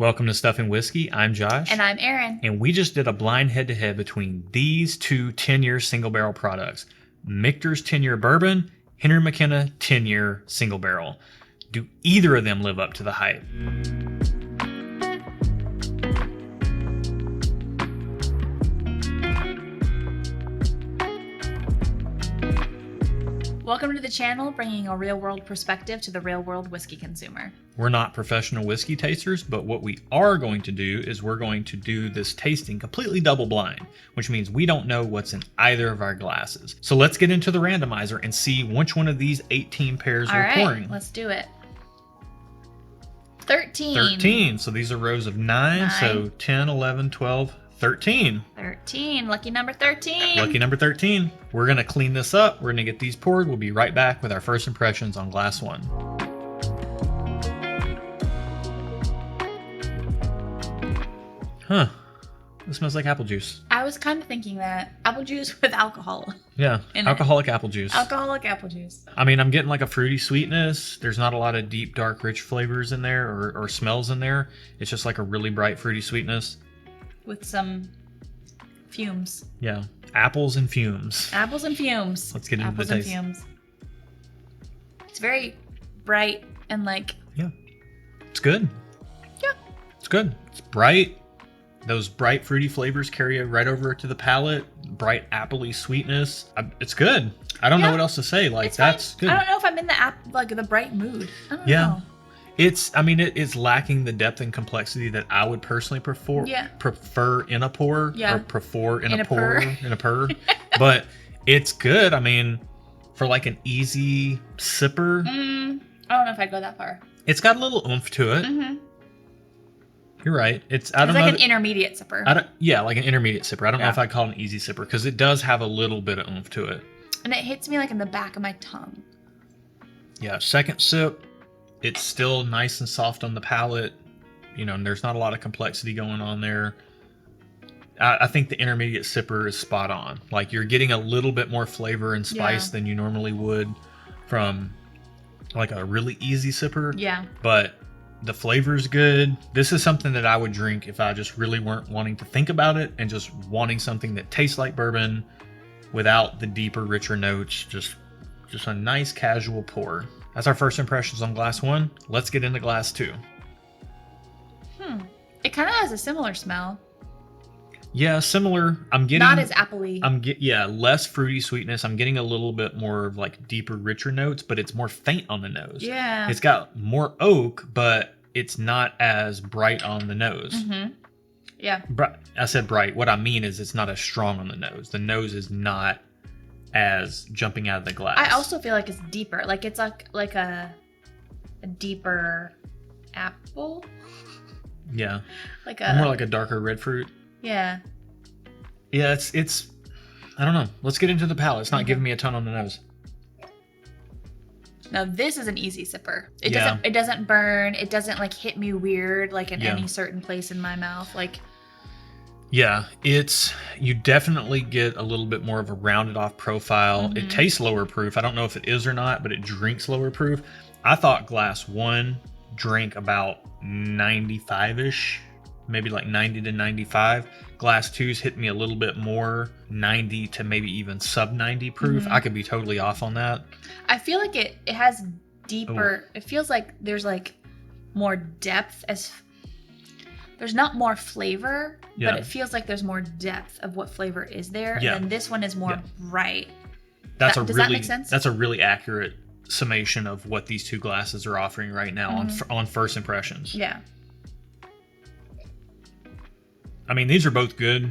Welcome to Stuff and Whiskey. I'm Josh. And I'm Erin. And we just did a blind head-to-head between these two 10-year single barrel products. Michter's 10-year bourbon, Henry McKenna 10-year single barrel. Do either of them live up to the hype? Welcome to the channel, bringing a real-world perspective to the real-world whiskey consumer. We're not professional whiskey tasters, but what we are going to do is we're going to do this tasting completely double blind, which means we don't know what's in either of our glasses. So let's get into the randomizer and see which one of these 18 pairs we're pouring. Let's do it. 13. 13. So these are rows of 9. So 10, 11, 12, 13. 13. Lucky number 13. Lucky number 13. We're going to clean this up. We're going to get these poured. We'll be right back with our first impressions on glass 1. Huh. It smells like apple juice. I was kind of thinking that. Apple juice with alcohol. Yeah. Alcoholic apple juice. Alcoholic apple juice. I mean, I'm getting like a fruity sweetness. There's not a lot of deep, dark, rich flavors in there or smells in there. It's just like a really bright, fruity sweetness. With some fumes. Yeah. Apples and fumes. Apples and fumes. Let's get into the taste. Apples and fumes. It's very bright and like... Yeah. It's good. Yeah. It's good. It's bright. Those bright fruity flavors carry right over to the palate. Bright appley sweetness. It's good. I don't know what else to say. Like, that's good. I don't know if I'm in the bright mood. I don't know. It's lacking the depth and complexity that I would personally prefer in a pour. Yeah. Or prefer in a pour. In a purr. But it's good. I mean, for like an easy sipper. I don't know if I'd go that far. It's got a little oomph to it. Mm-hmm. You're right. It's like an intermediate sipper. Like an intermediate sipper. I don't know if I'd call it an easy sipper because it does have a little bit of oomph to it. And it hits me like in the back of my tongue. Yeah, second sip, it's still nice and soft on the palate. You know, and there's not a lot of complexity going on there. I think the intermediate sipper is spot on. Like, you're getting a little bit more flavor and spice than you normally would from like a really easy sipper. Yeah. But the flavor's good. This is something that I would drink if I just really weren't wanting to think about it and just wanting something that tastes like bourbon without the deeper, richer notes. Just a nice casual pour. That's our first impressions on glass 1. Let's get into glass 2. It kind of has a similar smell. Yeah, similar. I'm getting not as appley. Less fruity sweetness. I'm getting a little bit more of like deeper, richer notes, but it's more faint on the nose. Yeah. It's got more oak, but it's not as bright on the nose. Mm-hmm. Yeah. I said bright. What I mean is it's not as strong on the nose. The nose is not as jumping out of the glass. I also feel like it's deeper. Like it's like a deeper apple. Yeah. Like more like a darker red fruit. Yeah. Yeah, it's I don't know. Let's get into the palate. It's not giving me a ton on the nose. Now this is an easy sipper. It doesn't burn. It doesn't like hit me weird like in any certain place in my mouth. Like you definitely get a little bit more of a rounded off profile. Mm-hmm. It tastes lower proof. I don't know if it is or not, but it drinks lower proof. I thought glass 1 drank about 95-ish. Maybe like 90 to 95. Glass 2's hit me a little bit more, 90 to maybe even sub 90 proof. I could be totally off on that. I feel like it has deeper. It feels like there's like more depth. There's not more flavor, but it feels like there's more depth of what flavor is there. Yeah. And then this one is more bright. Does that make sense? That's a really accurate summation of what these two glasses are offering right now on first impressions. Yeah. I mean, these are both good,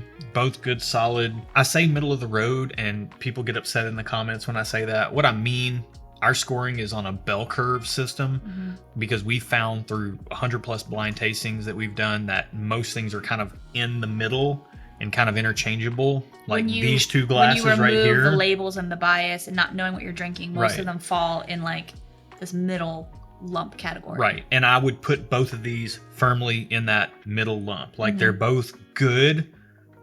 solid. I say middle of the road, and people get upset in the comments when I say that. What I mean, our scoring is on a bell curve system because we found through 100 plus blind tastings that we've done that most things are kind of in the middle and kind of interchangeable. Like these two glasses right here. When you remove the labels and the bias and not knowing what you're drinking, most of them fall in like this middle lump category. Right. And I would put both of these firmly in that middle lump. Like they're both good.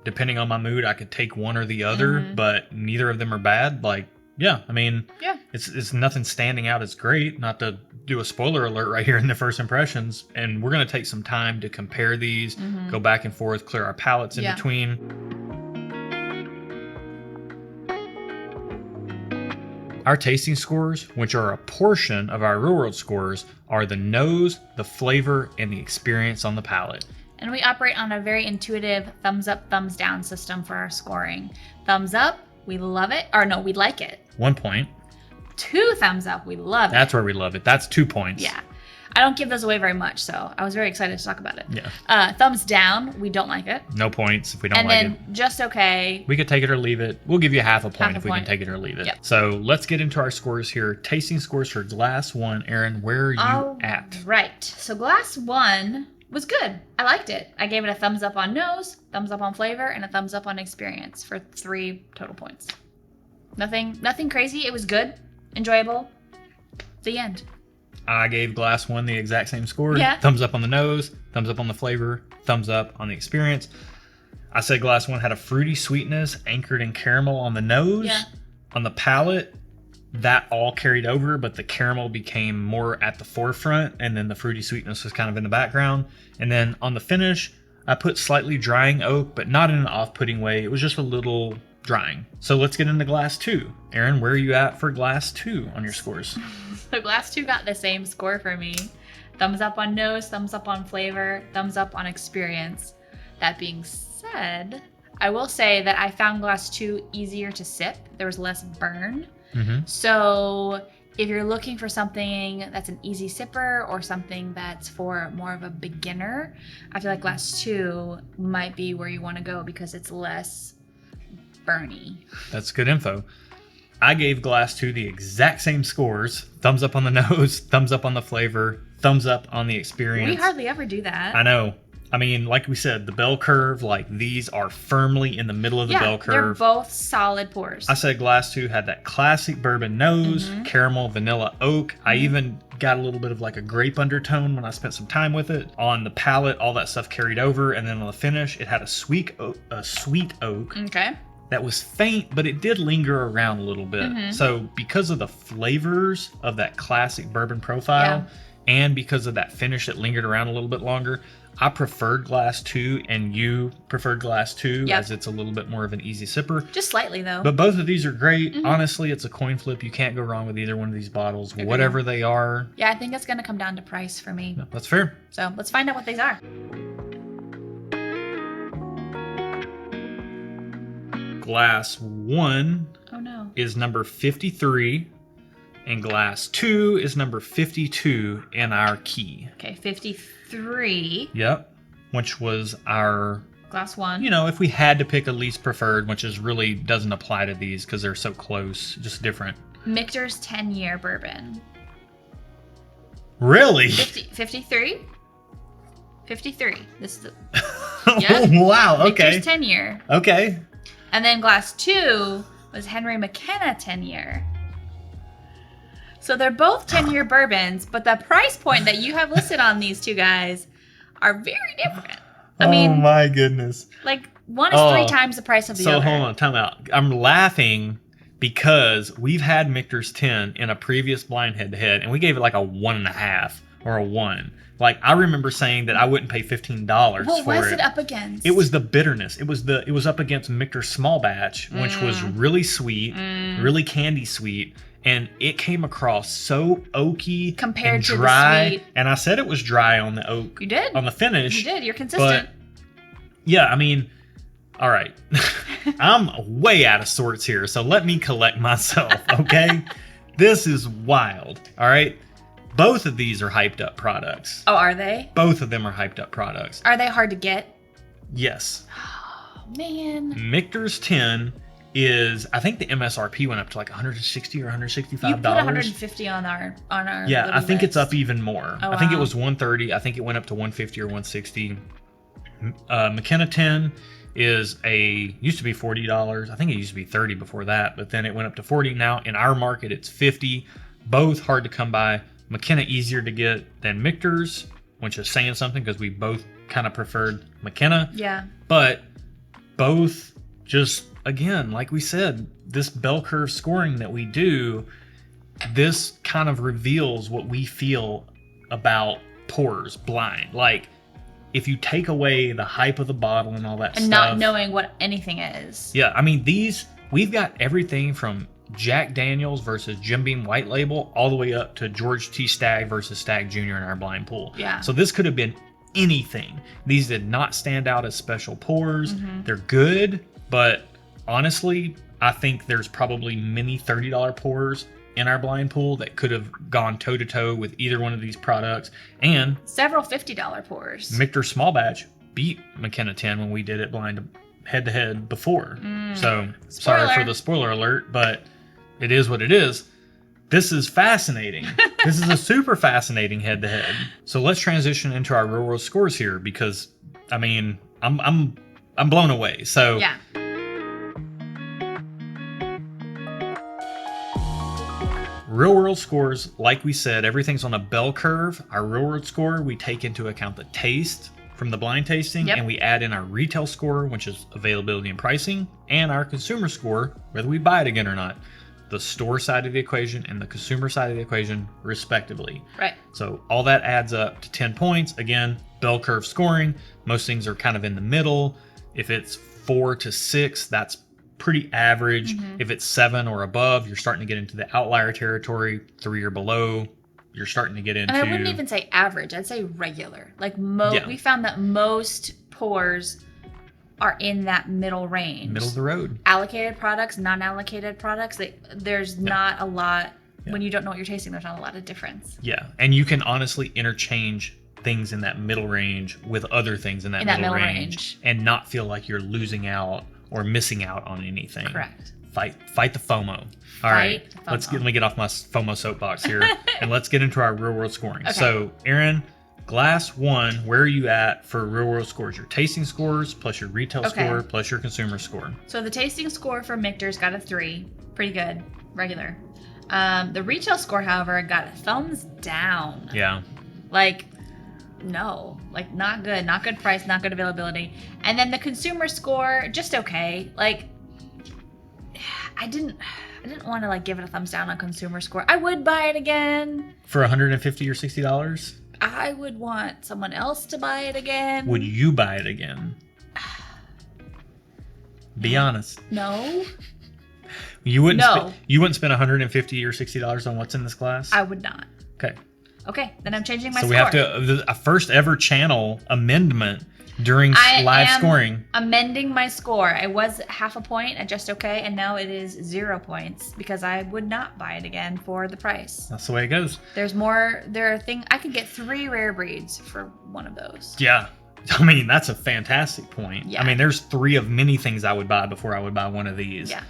Depending on my mood, I could take one or the other, but neither of them are bad. Like Yeah, I mean, yeah, it's nothing standing out as great. Not to do a spoiler alert right here in the first impressions, and we're gonna take some time to compare these, go back and forth, clear our palates in between. Our tasting scores, which are a portion of our real world scores, are the nose, the flavor, and the experience on the palate. And we operate on a very intuitive thumbs up, thumbs down system for our scoring. Thumbs up, we love it. Or no, we like it. 1 point. 2 thumbs up, we love it. That's where we love it. That's 2 points. Yeah. I don't give those away very much, so I was very excited to talk about it. Yeah. Thumbs down, we don't like it. No points if we don't like it. And then just okay. We could take it or leave it. We'll give you half a point if we can take it or leave it. Yep. So let's get into our scores here. Tasting scores for glass 1. Aaron, where are you at? Right. So glass 1 was good. I liked it. I gave it a thumbs up on nose, thumbs up on flavor, and a thumbs up on experience for 3 total points. Nothing crazy. It was good, enjoyable. The end. I gave glass 1 the exact same score. Yeah. Thumbs up on the nose, thumbs up on the flavor, thumbs up on the experience. I said glass 1 had a fruity sweetness anchored in caramel on the nose. Yeah. On the palate, that all carried over, but the caramel became more at the forefront, and then the fruity sweetness was kind of in the background. And then on the finish, I put slightly drying oak, but not in an off-putting way. It was just a little drying. So let's get into glass 2. Aaron, where are you at for glass 2 on your scores? So glass 2 got the same score for me. Thumbs up on nose, thumbs up on flavor, thumbs up on experience. That being said, I will say that I found glass 2 easier to sip. There was less burn. So if you're looking for something that's an easy sipper or something that's for more of a beginner, I feel like glass 2 might be where you want to go because it's less burny. That's good info. I gave glass 2 the exact same scores. Thumbs up on the nose, thumbs up on the flavor, thumbs up on the experience. We hardly ever do that. I know. I mean, like we said, the bell curve, like these are firmly in the middle of the bell curve. They're both solid pours. I said glass 2 had that classic bourbon nose, caramel, vanilla, oak. I even got a little bit of like a grape undertone when I spent some time with it. On the palate, all that stuff carried over. And then on the finish, it had a sweet oak. Okay. That was faint, but it did linger around a little bit. So because of the flavors of that classic bourbon profile and because of that finish that lingered around a little bit longer, I preferred glass 2 and you preferred glass 2 as it's a little bit more of an easy sipper. Just slightly though. But both of these are great. Honestly, it's a coin flip. You can't go wrong with either one of these bottles, whatever they are. Yeah, I think it's going to come down to price for me. Yeah, that's fair. So let's find out what these are. Glass 1 is number 53, and glass 2 is number 52 in our key. Okay, 53. Yep, which was our... Glass 1. You know, if we had to pick a least preferred, which is really doesn't apply to these because they're so close, just different. Michter's 10-year bourbon. Really? 53? 53. This is the... Oh, wow, okay. Michter's 10-year. Okay. And then glass 2 was Henry McKenna 10-year. So they're both 10-year bourbons, but the price point that you have listed on these two guys are very different. I mean, oh my goodness. Like one is 3 times the price of the other. So hold on, time out. I'm laughing because we've had Michter's 10 in a previous blind head-to-head, and we gave it like a 1.5 or a 1. Like, I remember saying that I wouldn't pay $15 for it. What was it up against? It was the bitterness. It was up against Michter's Small Batch, which was really sweet, really candy sweet, and it came across so oaky compared and to dry. the sweet. And I said it was dry on the oak. You did. On the finish. You did. You're consistent. But, yeah, I mean, all right. I'm way out of sorts here, so let me collect myself, okay? This is wild, all right? Both of these are hyped up products. Oh, are they? Both of them are hyped up products. Are they hard to get? Yes. Oh, man. Michter's 10 is, I think the MSRP went up to like $160 or $165. You put $150 on our Yeah, I think list. it's up even more. Oh, I think it wow. was $130. I think it went up to $150 or $160. McKenna 10 used to be $40. I think it used to be $30 before that, but then it went up to $40. Now in our market, it's $50. Both hard to come by. McKenna easier to get than Michter's, which is saying something because we both kind of preferred McKenna. Yeah. But both just again, like we said, this bell curve scoring that we do, this kind of reveals what we feel about pours blind. Like, if you take away the hype of the bottle and all that stuff. And not knowing what anything is. Yeah, I mean, we've got everything from Jack Daniels versus Jim Beam White Label all the way up to George T. Stagg versus Stagg Jr. in our blind pool. Yeah. So this could have been anything. These did not stand out as special pours. They're good, but honestly, I think there's probably many $30 pours in our blind pool that could have gone toe-to-toe with either one of these products. And several $50 pours. Michter Small Batch beat McKenna 10 when we did it blind head-to-head before. So, sorry for the spoiler alert, but it is what it is. This is fascinating. This is a super fascinating head-to-head. So let's transition into our real-world scores here because, I mean, I'm blown away. So yeah. Real world scores, like we said, everything's on a bell curve. Our real world score, we take into account the taste from the blind tasting, and we add in our retail score, which is availability and pricing, and our consumer score, whether we buy it again or not. The store side of the equation and the consumer side of the equation, respectively. Right. So all that adds up to 10 points. Again, bell curve scoring. Most things are kind of in the middle. If it's 4 to 6, that's pretty average. If it's 7 or above, you're starting to get into the outlier territory. 3 or below, you're starting to get into... And I wouldn't even say average. I'd say regular. Like, we found that most pours are in that middle range. Middle of the road. Allocated products, non-allocated products, there's not a lot... When you don't know what you're tasting, there's not a lot of difference. Yeah, and you can honestly interchange things in that middle range with other things in that middle range and not feel like you're losing out or missing out on anything. Correct. Fight the FOMO. All right, let me get off my FOMO soapbox here and let's get into our real world scoring. Okay. So, Erin, glass 1, where are you at for real world scores? Your tasting scores plus your retail score plus your consumer score. So the tasting score for Michter's got a 3, pretty good, regular. The retail score, however, got a thumbs down. Yeah. Like, no, like not good price, not good availability. And then the consumer score, just okay. Like, I didn't want to like give it a thumbs down on consumer score. I would buy it again for $150 or $60. I would want someone else to buy it again. Would you buy it again? Be honest. No. You wouldn't. No. You wouldn't spend $150 or $60 on what's in this glass? I would not. Okay, then I'm changing my score. So we have to a first ever channel amendment during live scoring. Amending my score. I was half a point at just okay, and now it is 0 points because I would not buy it again for the price. That's the way it goes. There's more. I could get 3 rare breeds for one of those. Yeah. I mean, that's a fantastic point. Yeah. I mean, there's 3 of many things I would buy before I would buy one of these. Yeah.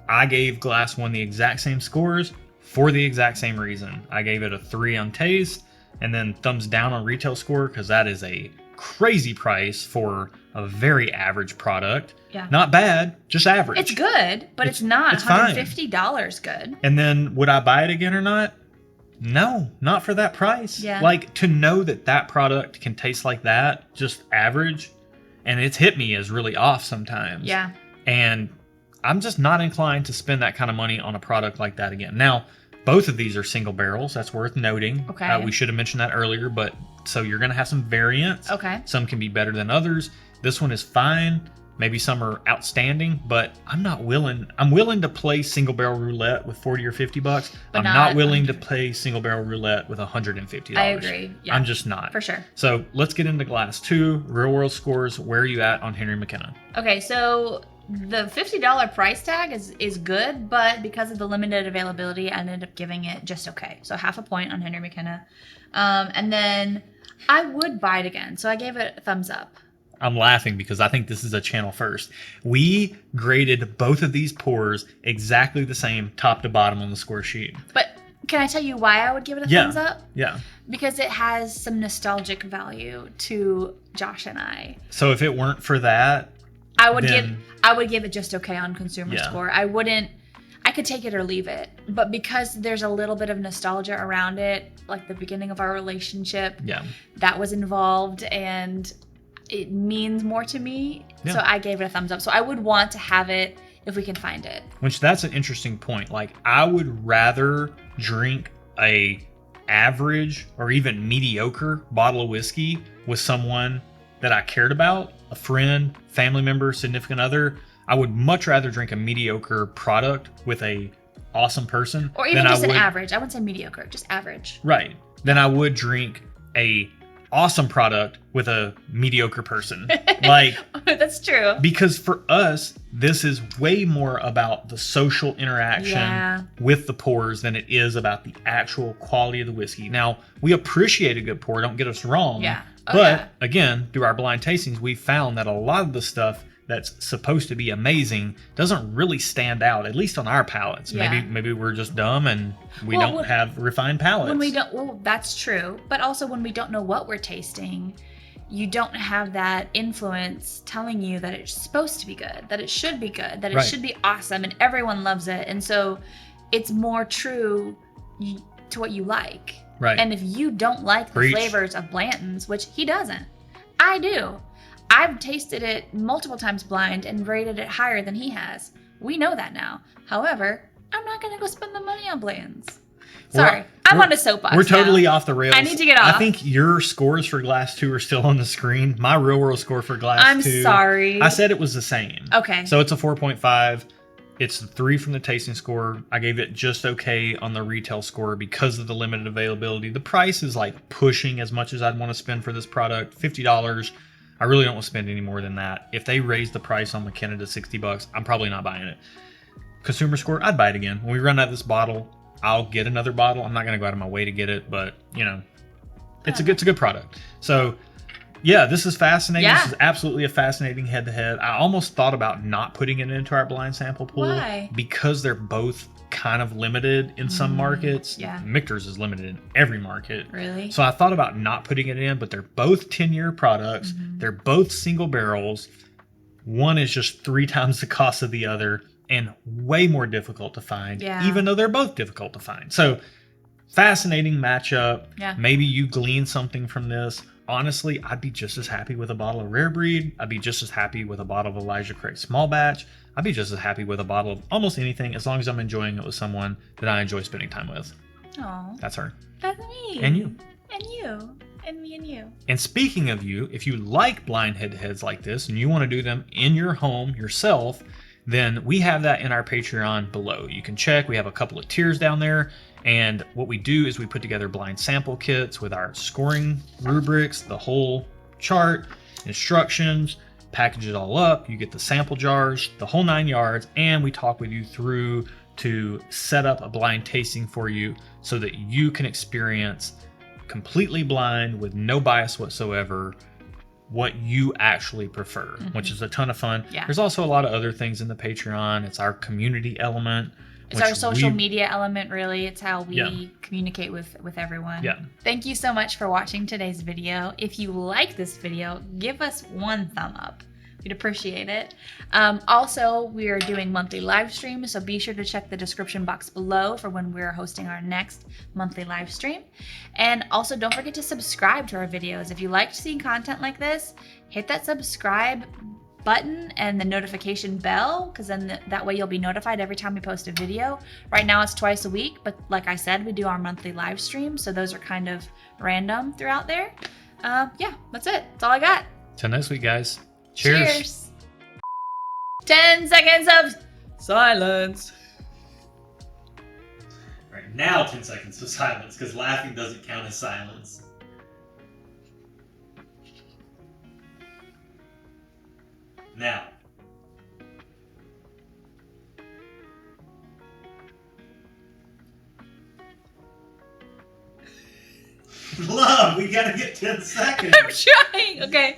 I gave glass 1 the exact same scores for the exact same reason. I gave it a 3 on taste and then thumbs down on retail score because that is a crazy price for a very average product. Yeah. Not bad, just average. It's good, but it's not $150 good. And then would I buy it again or not? No, not for that price. Yeah. Like, to know that product can taste like that, just average, and it's hit me as really off sometimes. Yeah. And I'm just not inclined to spend that kind of money on a product like that again. Now, both of these are single barrels. That's worth noting. Okay. We should have mentioned that earlier, but so you're going to have some variants. Okay. Some can be better than others. This one is fine. Maybe some are outstanding, but I'm willing to play single barrel roulette with $40 or $50, but I'm not willing to play single barrel roulette with $150. I agree. Yeah. I'm just not. For sure. So let's get into glass 2, real world scores. Where are you at on Henry McKenna? Okay, so the $50 price tag is good, but because of the limited availability, I ended up giving it just okay. So half a point on Henry McKenna. And then I would buy it again. So I gave it a thumbs up. I'm laughing because I think this is a channel first. We graded both of these pours exactly the same top to bottom on the score sheet. But can I tell you why I would give it a thumbs up? Yeah. Because it has some nostalgic value to Josh and I. So if it weren't for that, I would give it just okay on consumer score. I could take it or leave it. But because there's a little bit of nostalgia around it, like the beginning of our relationship, that was involved and it means more to me. So I gave it a thumbs up. So I would want to have it if we can find it. Which that's an interesting point. Like, I would rather drink a average or even mediocre bottle of whiskey with someone that I cared about, a friend, family member, significant other. I would much rather drink a mediocre product with a awesome person, or even just an average. I wouldn't say mediocre, just average. Right. Then I would drink a awesome product with a mediocre person. Like, that's true. Because for us, this is way more about the social interaction with the pours than it is about the actual quality of the whiskey. Now, we appreciate a good pour, don't get us wrong. Yeah. But again, through our blind tastings, we found that a lot of the stuff that's supposed to be amazing doesn't really stand out, at least on our palates. Yeah. Maybe we're just dumb and we don't have refined palates. When we don't, well, that's true. But also when we don't know what we're tasting, you don't have that influence telling you that it's supposed to be good, that it should be good, that it should be awesome, and everyone loves it. And so it's more true to what you like. Right. And if you don't like the flavors of Blanton's, which he doesn't, I do. I've tasted it multiple times blind and rated it higher than he has. We know that now. However, I'm not going to go spend the money on Blanton's. Sorry, I'm on a soapbox. We're totally off the rails. I need to get off. I think your scores for Glass 2 are still on the screen. My real world score for Glass 2. I'm sorry. I said it was the same. Okay. So it's a 4.5. It's a 3 from the tasting score. I gave it just okay on the retail score because of the limited availability. The price is like pushing as much as I'd want to spend for this product. $50. I really don't want to spend any more than that. If they raise the price on McKenna to $60, I'm probably not buying it. Consumer score, I'd buy it again. When we run out of this bottle, I'll get another bottle. I'm not going to go out of my way to get it, but you know, it's a good product. So yeah, this is fascinating. Yeah. This is absolutely a fascinating head-to-head. I almost thought about not putting it into our blind sample pool. Why? Because they're both kind of limited in some markets. Yeah. Michter's is limited in every market. Really? So I thought about not putting it in, but they're both 10-year products. They're both single barrels. One is just 3 times the cost of the other and way more difficult to find, even though they're both difficult to find. So fascinating matchup. Yeah. Maybe you glean something from this. Honestly, I'd be just as happy with a bottle of Rare Breed. I'd be just as happy with a bottle of Elijah Craig Small Batch. I'd be just as happy with a bottle of almost anything as long as I'm enjoying it with someone that I enjoy spending time with. Oh, That's her. that's me. And you. And you. And me and you. And speaking of you, if you like blind head-to-heads like this and you want to do them in your home yourself, then we have that in our Patreon below. You can check. We have a couple of tiers down there. And what we do is we put together blind sample kits with our scoring rubrics, the whole chart, instructions, package it all up. You get the sample jars, the whole 9 yards, and we talk with you through to set up a blind tasting for you so that you can experience completely blind with no bias whatsoever what you actually prefer, which is a ton of fun. Yeah. There's also a lot of other things in the Patreon. It's our community element. It's our social media element, really. It's how we communicate with everyone. Yeah. Thank you so much for watching today's video. If you like this video, give us one thumb up. We'd appreciate it. Also, we are doing monthly live streams, so be sure to check the description box below for when we're hosting our next monthly live stream. And also, don't forget to subscribe to our videos. If you like seeing content like this, hit that subscribe button and the notification bell, because then that way you'll be notified every time we post a video. Right now it's twice a week, but like I said, we do our monthly live streams, so those are kind of random throughout there. Yeah, that's it. That's all I got. Till next week, guys. Cheers. 10 seconds of silence. All right, now 10 seconds of silence, because laughing doesn't count as silence. Now. Love, we gotta get 10 seconds. I'm trying. Okay.